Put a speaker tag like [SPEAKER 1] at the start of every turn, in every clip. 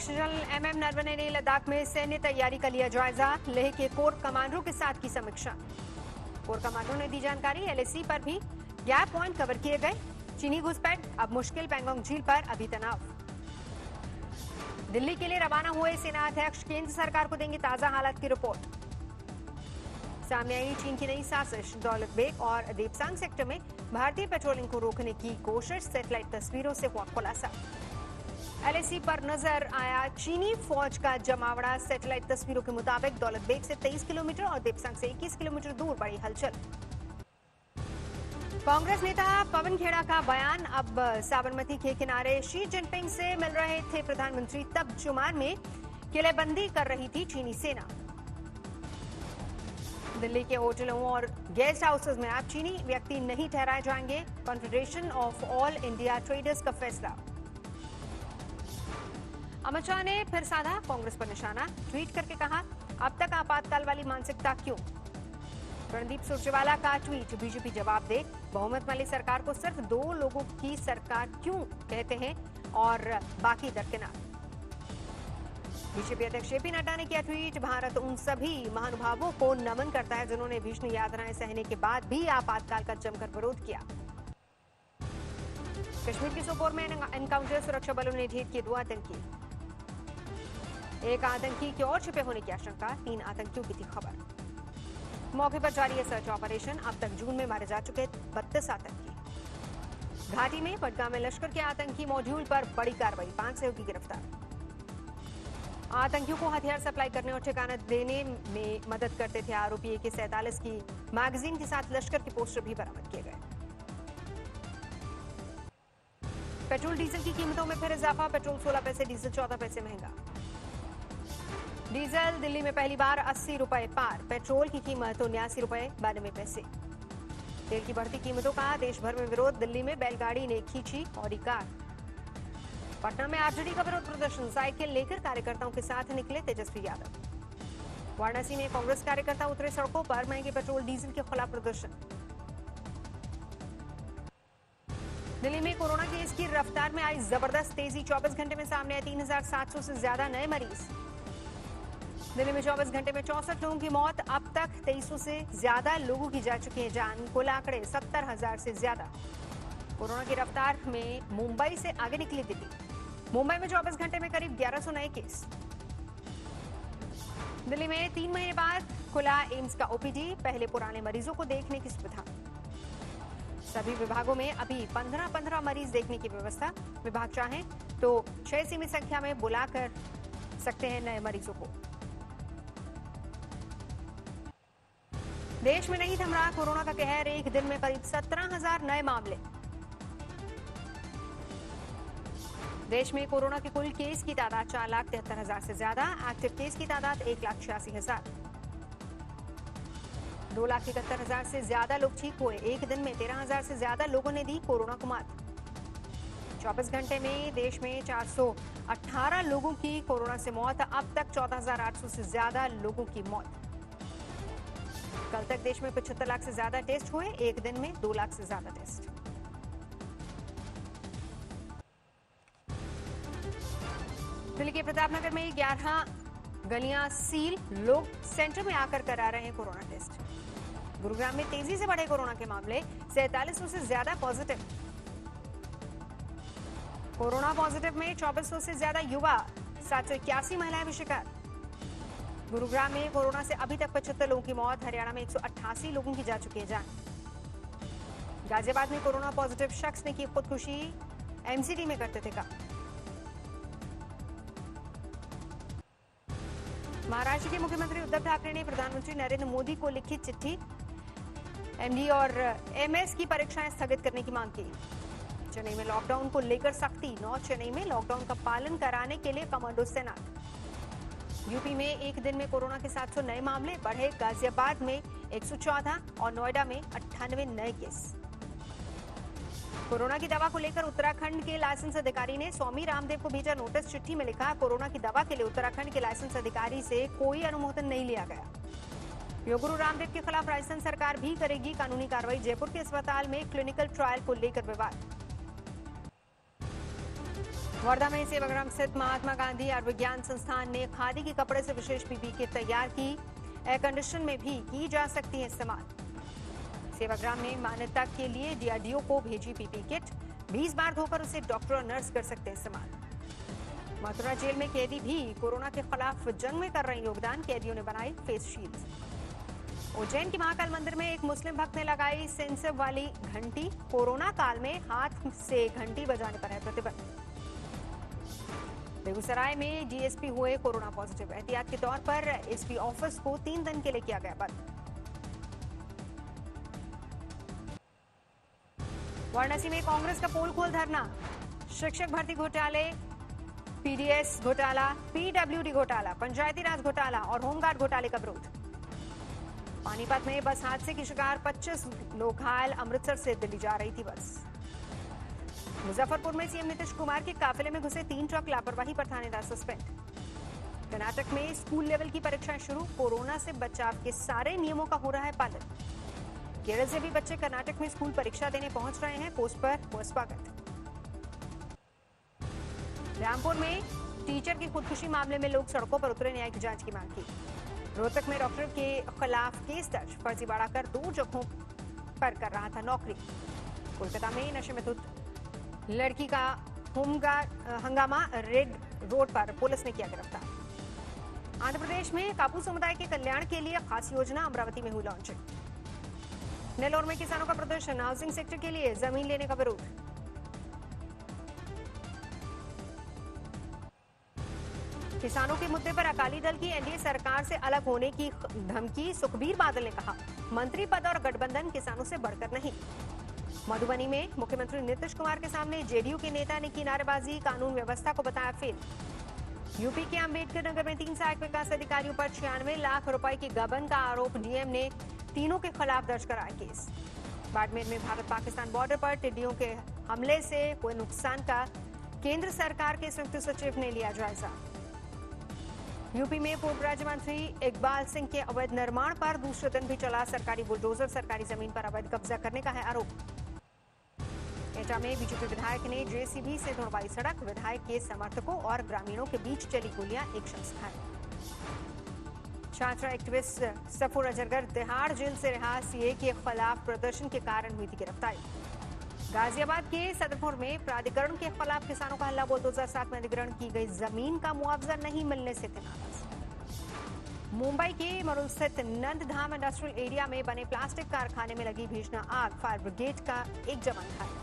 [SPEAKER 1] अध्यक्ष general MM Naravane ने लद्दाख में सैन्य तैयारी का लिया जायजा। लेह के कोर कमांडरों के साथ की समीक्षा। कोर कमांडरों ने दी जानकारी। एलएसी पर भी गैप पॉइंट कवर किए गए। चीनी घुसपैठ अब मुश्किल। पैंगोंग झील पर अभी तनाव। दिल्ली के लिए रवाना हुए सेना अध्यक्ष केंद्र सरकार को देंगे ताजा हालात की रिपोर्ट। सामने आई चीन की नई साजिश। दौलत बेग और देपसांग सेक्टर में भारतीय पेट्रोलिंग को रोकने की कोशिश। सैटेलाइट तस्वीरों से हुआ खुलासा। एलएसी पर नजर आया चीनी फौज का जमावड़ा। सैटेलाइट तस्वीरों के मुताबिक दौलत बेग से 23 किलोमीटर और देपसांग से 21 किलोमीटर दूर बड़ी हलचल। कांग्रेस नेता पवन खेड़ा का बयान। अब साबरमती के किनारे शी जिनपिंग से मिल रहे थे प्रधानमंत्री, तब जुमान में किलेबंदी कर रही थी चीनी सेना। दिल्ली के होटलों और गेस्ट हाउसेज में अब चीनी व्यक्ति नहीं ठहराए जाएंगे। Confederation of all India traders का फैसला। अमित शाह ने फिर साधा कांग्रेस पर निशाना। ट्वीट करके कहा, अब तक आपातकाल वाली मानसिकता क्यों। रणदीप सुरजेवाला का ट्वीट, बीजेपी जवाब दे। बहुमत वाली सरकार को सिर्फ 2 लोगों की सरकार क्यों कहते हैं और बाकी दरकिनार। बीजेपी अध्यक्ष जेपी नड्डा ने किया ट्वीट, भारत उन सभी महानुभावों को नमन करता है जिन्होंने भीषण यातनाएं सहने के बाद भी आपातकाल का जमकर विरोध किया। कश्मीर के सोपोर में एनकाउंटर, सुरक्षा बलों ने ढेर किए 2 आतंकी। एक आतंकी की और छिपे होने की आशंका। 3 आतंकियों की थी खबर। मौके पर जारी है सर्च ऑपरेशन। अब तक जून में मारे जा चुके 32 आतंकी। घाटी में बडगाम में लश्कर के आतंकी मॉड्यूल पर बड़ी कार्रवाई। 5 सहयोगी गिरफ्तार। आतंकियों को हथियार सप्लाई करने और ठिकाना देने में मदद करते थे आरोपी। AK-47 की मैगजीन के साथ लश्कर के पोस्टर भी बरामद किए गए। पेट्रोल डीजल की कीमतों में फिर इजाफा। पेट्रोल 16 पैसे, डीजल 14 पैसे महंगा। डीजल दिल्ली में पहली बार 80 रुपए पार। पेट्रोल की कीमत 79 रुपए 92 पैसे। तेल की बढ़ती कीमतों का देश भर में विरोध। दिल्ली में बैलगाड़ी ने खींची ऑडी कार। पटना में आरजेडी का विरोध प्रदर्शन। साइकिल लेकर कार्यकर्ताओं के साथ निकले तेजस्वी यादव। वाराणसी में कांग्रेस कार्यकर्ता उतरे सड़कों पर। महंगे पेट्रोल डीजल के खिलाफ प्रदर्शन। दिल्ली में कोरोना केस की रफ्तार में आई जबरदस्त तेजी। 24 घंटे में सामने आए 3700 से ज्यादा नए मरीज। दिल्ली में 24 घंटे में 64 लोगों की मौत। अब तक 2300 से ज्यादा लोगों की जा चुकी है जान। कुल आंकड़े 70,000 से ज्यादा। कोरोना की रफ्तार में मुंबई से आगे निकली दिल्ली। मुंबई में 24 घंटे में करीब 1100 नए केस। दिल्ली में 3 महीने बाद खुला एम्स का ओपीडी। पहले पुराने मरीजों को देखने की सुविधा। सभी विभागों में अभी 15-15 मरीज देखने की व्यवस्था। विभाग चाहें तो 6 सीमित संख्या में बुला कर सकते हैं नए मरीजों को। देश में नहीं थम रहा कोरोना का कहर। एक दिन में करीब 17,000 नए मामले। देश में कोरोना के कुल केस की तादाद 4,73,000 से ज्यादा। एक्टिव केस की तादाद 1,86,000। 2,71,000 से ज्यादा लोग ठीक हुए। एक दिन में 13,000 से ज्यादा लोगों ने दी कोरोना को मात। 24 घंटे में देश में 418 लोगों की कोरोना से मौत। अब तक 14,800 से ज्यादा लोगों की मौत। कल तक देश में 75 लाख से ज्यादा टेस्ट हुए। एक दिन में 2 लाख से ज्यादा टेस्ट। दिल्ली के प्रतापनगर में 11 गलियां सील। लोग सेंटर में आकर करा रहे हैं कोरोना टेस्ट। गुरुग्राम में तेजी से बढ़े कोरोना के मामले। 4700 से ज्यादा पॉजिटिव। कोरोना पॉजिटिव में 2400 से ज्यादा युवा। 781 महिलाएं भी शिकार। गुरुग्राम में कोरोना से अभी तक 75 लोगों की मौत। हरियाणा में 188 लोगों की जा चुकी है जान। गाजियाबाद में कोरोना पॉजिटिव शख्स ने की खुदकुशी। एमसीडी में करते थे काम। महाराष्ट्र के मुख्यमंत्री उद्धव ठाकरे ने प्रधानमंत्री नरेंद्र मोदी को लिखी चिट्ठी। एमडी और एमएस की परीक्षाएं स्थगित करने की मांग की। चेन्नई में लॉकडाउन को लेकर सख्ती। नॉर्थ चेन्नई में लॉकडाउन का पालन कराने के लिए कमांडो तैनात। यूपी में एक दिन में कोरोना के 700 नए मामले बढ़े। गाजियाबाद में 114 और नोएडा में 98 नए केस। कोरोना की दवा को लेकर उत्तराखंड के लाइसेंस अधिकारी ने स्वामी रामदेव को भेजा नोटिस। चिट्ठी में लिखा, कोरोना की दवा के लिए उत्तराखंड के लाइसेंस अधिकारी से कोई अनुमोदन नहीं लिया गया। योगुरु रामदेव के खिलाफ राजस्थान सरकार भी करेगी कानूनी कार्रवाई। जयपुर के अस्पताल में क्लिनिकल ट्रायल को लेकर विवाद। वर्धा में सेवाग्राम स्थित महात्मा गांधी आयुर्विज्ञान संस्थान ने खादी के कपड़े से विशेष पीपी किट तैयार की। एयर कंडीशन में भी की जा सकती है इस्तेमाल। सेवाग्राम ने मान्यता के लिए डीआरडीओ को भेजी पीपी किट। 20 बार धोकर उसे डॉक्टर और नर्स कर सकते हैं इस्तेमाल। मथुरा जेल में कैदी भी कोरोना के खिलाफ जंग में कर रहे योगदान। कैदियों ने बनाई फेस शील्ड। उज्जैन के महाकाल मंदिर में एक मुस्लिम भक्त ने लगाई सेंसर वाली घंटी। कोरोना काल में हाथ से घंटी बजाने पर है प्रतिबंध। बेगूसराय में डीएसपी हुए कोरोना पॉजिटिव। एहतियात के तौर पर एसपी ऑफिस को 3 दिन के लिए किया गया बंद। वाराणसी में कांग्रेस का पोल खोल धरना। शिक्षक भर्ती घोटाले, पीडीएस घोटाला, पीडब्ल्यूडी घोटाला, पंचायती राज घोटाला और होमगार्ड घोटाले का विरोध। पानीपत में बस हादसे की शिकार 25 लोग घायल। अमृतसर से दिल्ली जा रही थी बस। मुजफ्फरपुर में सीएम नीतीश कुमार के काफिले में घुसे 3 ट्रक, लापरवाही पर थानेदार सस्पेंड। कर्नाटक में स्कूल लेवल की परीक्षाएं शुरू। कोरोना से बचाव के सारे नियमों का हो रहा है पालन। केरल से भी बच्चे कर्नाटक में स्कूल परीक्षा देने पहुंच रहे हैं। पोस्ट पर हुआ स्वागत। रामपुर में टीचर की खुदकुशी मामले में लोग सड़कों पर उतरे, न्यायिक जांच की मांग की। रोहतक में डॉक्टर के खिलाफ केस दर्ज। फर्जीवाड़ा कर 2 जगहों पर कर रहा था नौकरी। कोलकाता में नशे में धुत लड़की का हंगामा। रेड रोड पर पुलिस ने किया गिरफ्तार। आंध्र प्रदेश में कापू समुदाय के कल्याण के लिए खास योजना। अमरावती में हुई लॉन्चिंग। नेल्लोर में किसानों का प्रदर्शन। हाउसिंग सेक्टर के लिए जमीन लेने का विरोध। किसानों के मुद्दे पर अकाली दल की एनडीए सरकार से अलग होने की धमकी। सुखबीर बादल ने कहा, मंत्री पद और गठबंधन किसानों से बढ़कर नहीं। मधुबनी में मुख्यमंत्री नीतीश कुमार के सामने जेडीयू के नेता ने की नारेबाजी। कानून व्यवस्था को बताया फेल। यूपी के अंबेडकर नगर में 3 सहायक विकास अधिकारियों पर 96 लाख रुपए की गबन का आरोप। डीएम ने तीनों के खिलाफ दर्ज कराया केस। बाड़मेर में भारत पाकिस्तान बॉर्डर पर टिड्डियों के हमले से हुए नुकसान का केंद्र सरकार के संयुक्त सचिव ने लिया जायजा। यूपी में पूर्व राज्य मंत्री इकबाल सिंह के अवैध निर्माण पर दूसरे दिन भी चला सरकारी बुलडोजर। सरकारी जमीन पर अवैध कब्जा करने का है आरोप। एटा में बीजेपी विधायक ने जेसीबी से तोड़वाई सड़क। विधायक के समर्थकों और ग्रामीणों के बीच चली गोलियां, एक शख्स घायल। छात्रा एक्टिविस्ट सफूर अजरगर तिहाड़ जेल से रिहा। सीए के खिलाफ प्रदर्शन के कारण हुई थी गिरफ्तारी। गाजियाबाद के सदरपुर में प्राधिकरण के खिलाफ किसानों का हल्ला बोल। 2007 में अधिग्रहण की गई जमीन का मुआवजा नहीं मिलने से थे नाराज। मुंबई के मरुल स्थित नंदधाम इंडस्ट्रियल एरिया में बने प्लास्टिक कारखाने में लगी भीषण आग। फायर ब्रिगेड का एक जवान घायल।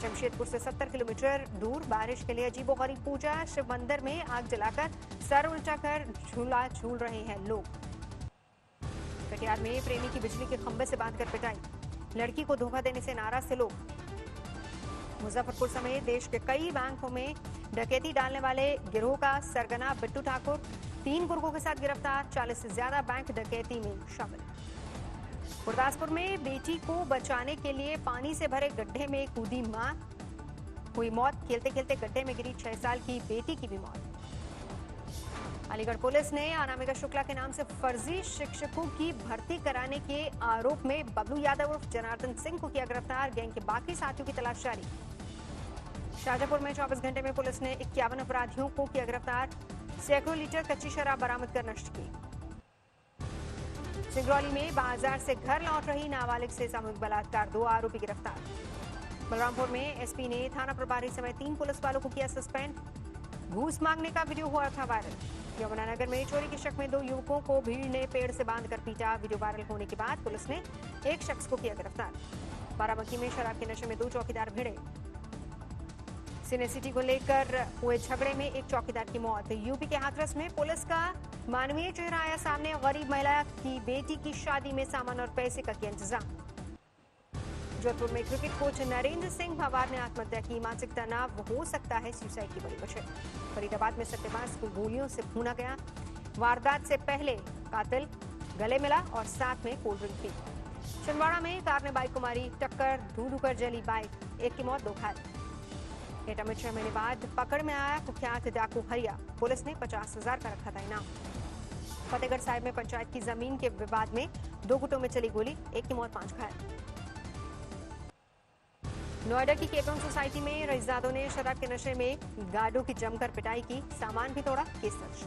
[SPEAKER 1] जमशेदपुर से 70 किलोमीटर दूर बारिश के लिए अजीबोगरीब पूजा। शिव मंदिर में आग जलाकर सर उल्टा कर झूला झूल रहे हैं लोग। कटिहार में प्रेमी की बिजली के खंभे से बांधकर पिटाई। लड़की को धोखा देने से नाराज थे लोग। मुजफ्फरपुर समेत देश के कई बैंकों में डकैती डालने वाले गिरोह का सरगना बिट्टू ठाकुर 3 गुर्गों के साथ गिरफ्तार। 40 से ज्यादा बैंक डकैती में शामिल। गुरदासपुर में बेटी को बचाने के लिए पानी से भरे गड्ढे में कूदी मां, हुई मौत। खेलते खेलते गड्ढे में गिरी 6 साल की बेटी की भी मौत। अलीगढ़ पुलिस ने अनामिका शुक्ला के नाम से फर्जी शिक्षकों की भर्ती कराने के आरोप में बबलू यादव उर्फ जनार्दन सिंह को किया गिरफ्तार। गैंग के बाकी साथियों की तलाश जारी। शाजापुर में 24 घंटे में पुलिस ने 51 अपराधियों को किया गिरफ्तार। सैकड़ों लीटर कच्ची शराब बरामद कर नष्ट की। सिंगरौली में बाजार से घर लौट रही नाबालिग से सामूहिक बलात्कार। 2 आरोपी गिरफ्तार। बलरामपुर में एसपी ने थाना प्रभारी समेत 3 पुलिस वालों को किया सस्पेंड। घूस मांगने का वीडियो हुआ था वायरल। यमुनानगर में चोरी के शक में 2 युवकों को भीड़ ने पेड़ से बांधकर पीटा। वीडियो वायरल होने के बाद पुलिस ने एक शख्स को किया गिरफ्तार। बाराबंकी में शराब के नशे में 2 चौकीदार भिड़े। सिने सिटी को लेकर हुए झगड़े में एक चौकीदार की मौत। यूपी के हाथरस में पुलिस का मानवीय चेहरा आया सामने। गरीब महिला की बेटी की शादी में सामान और पैसे का किया इंतजाम। जोधपुर में क्रिकेट कोच नरेंद्र सिंह भवार ने आत्महत्या की। मानसिक तनाव हो सकता है सुसाइड की बड़ी वजह। फरीदाबाद में सट्टेबाज को गोलियों से भूना गया। वारदात से पहले कातिल गले मिला और साथ में कोल्ड ड्रिंक पी। छिंदवाड़ा में कार ने बाइक को मारी टक्कर। धू कर जली बाइक, एक की मौत 2 घायल। एटा में 6 महीने बाद पकड़ में आया कुख्यात डाकू हरिया। पुलिस ने 50,000 का रखा था इनाम। फतेहगढ़ साहिब में पंचायत की जमीन के विवाद में 2 गुटों में चली गोली, एक की मौत 5 घायल। नोएडा की केपन सोसाइटी में रईसजादों ने शराब के नशे में गार्डों की जमकर पिटाई की, सामान भी तोड़ा, केस दर्ज।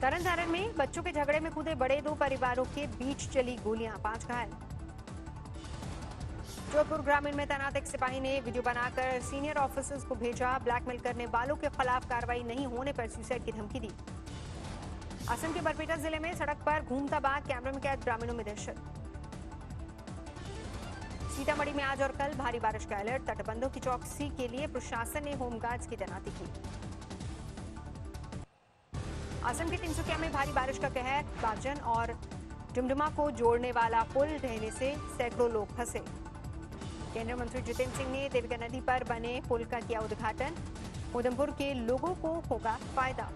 [SPEAKER 1] तरन तारण में बच्चों के झगड़े में कूदे बड़े दो परिवारों के बीच चली गोलियां, 5 घायल। जोधपुर ग्रामीण में तैनात एक सिपाही ने वीडियो बनाकर सीनियर ऑफिसर्स को भेजा, ब्लैकमेल करने वालों के खिलाफ कार्रवाई नहीं होने पर सुसाइड की धमकी दी। असम के बरपेटा जिले में सड़क पर घूमता बाघ, कैमरे में कैद, ग्रामीणों में दहशत। सीतामढ़ी में आज और कल भारी बारिश का अलर्ट, तटबंधों की चौकसी के लिए प्रशासन ने होमगार्ड्स की तैनाती की। असम के तिनसुकिया में भारी बारिश का कहर, बागजन और डुमडुमा को जोड़ने वाला पुल ढहने से सैकड़ों लोग फंसे। केंद्रीय मंत्री जितेंद्र सिंह ने देविका नदी पर बने पुल का किया उद्घाटन, उधमपुर के लोगों को होगा फायदा।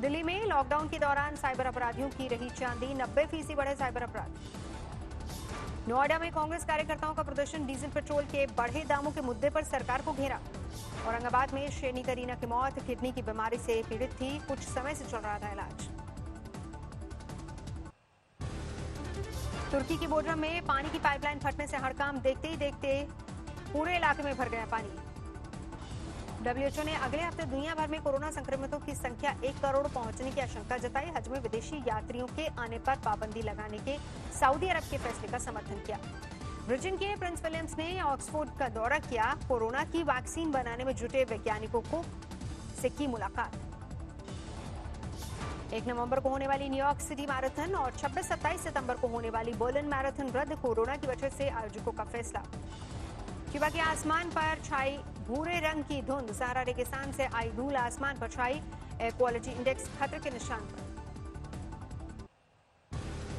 [SPEAKER 1] दिल्ली में लॉकडाउन के दौरान साइबर अपराधियों की रही चांदी, 90% बढ़े साइबर अपराध। नोएडा में कांग्रेस कार्यकर्ताओं का प्रदर्शन, डीजल पेट्रोल के बढ़े दामों के मुद्दे पर सरकार को घेरा। औरंगाबाद में शेनी करीना की मौत, किडनी की बीमारी से पीड़ित थी, कुछ समय से चल रहा था इलाज। तुर्की की बोडरम में पानी की पाइपलाइन फटने से हड़कांप, देखते ही देखते पूरे इलाके में भर गया पानी। WHO ने अगले हफ्ते दुनिया भर में कोरोना संक्रमितों की संख्या 1 करोड़ पहुंचने की आशंका जताई। हज में विदेशी यात्रियों के आने पर पाबंदी लगाने के सऊदी अरब के फैसले का समर्थन किया। ब्रिटेन के प्रिंस विलियम्स ने ऑक्सफोर्ड का दौरा किया, कोरोना की वैक्सीन बनाने में जुटे वैज्ञानिकों को से की मुलाकात। 1 नवंबर को होने वाली न्यूयॉर्क सिटी मैराथन और 26-27 सितंबर को होने वाली बर्लिन मैराथन रद्द, कोरोना की वजह से आयोजकों का फैसला। क्यूबा के आसमान पर छाई भूरे रंग की धुंध, सहारा रेगिस्तान से आई धूल आसमान पर छाई, एयर क्वालिटी इंडेक्स खतरे के निशान पर।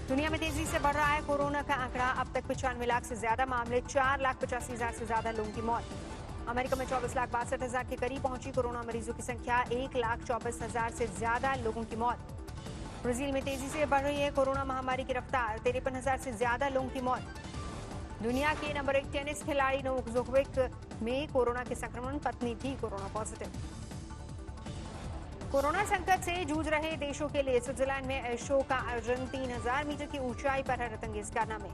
[SPEAKER 1] दुनिया में तेजी से बढ़ रहा है कोरोना का आंकड़ा, अब तक 95 लाख से ज्यादा मामले, 4,85,000 से ज्यादा लोगों की मौत। अमेरिका में 24,62,000 के करीब पहुंची कोरोना मरीजों की संख्या, 1,24,000 से ज्यादा लोगों की मौत। ब्राजील में तेजी से बढ़ रही है कोरोना महामारी की रफ्तार, 53,000 से ज्यादा लोगों की मौत। दुनिया के नंबर 1 टेनिस खिलाड़ी नोवाक जोकोविच में कोरोना के संक्रमण, पत्नी भी कोरोना पॉजिटिव। कोरोना संकट से जूझ रहे देशों के लिए स्विट्जरलैंड में एयर शो का आयोजन, 3,000 मीटर की ऊंचाई पर है रतंगेज कारनामे।